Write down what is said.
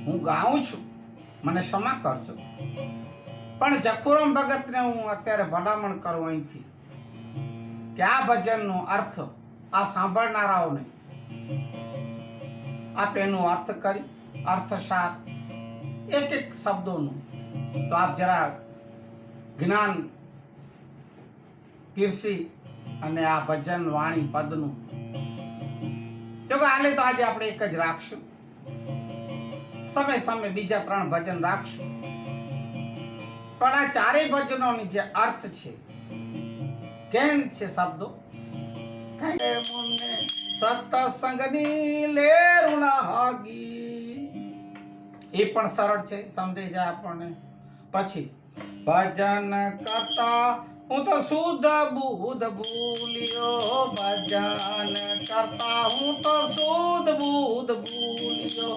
હું ગાઉં છું, મને ક્ષમા કરજો, પણ જખુરામ ભગતને હું અત્યારે ભલામણ કરું અહીંથી કે આ ભજનનો અર્થ આ સાંભળનારાઓને આપ એનો અર્થ કરી અર્થસાર એક એક શબ્દોનું તો આપ જરા જ્ઞાન પીરસી અને આ ભજન વાણી પદનું જો કે હાલે તો આજે આપણે એક જ રાખશું, સમય સમય બીજા 3 ભજન રાખશું, પણ આ ચારેય ભજનોની જે અર્થ છે કેમ છે શબ્દો મુને સત્સંગની લેરુણા હાગી એ પણ સરળ છે, સમજાઈ જાય આપણને. પછી ભજન કરતા હું તો શુદ્ધ બુદ્ધ ભૂલ્યો, ભજન કરતા હું તો શુદ્ધ બુદ્ધ ભૂલ્યો,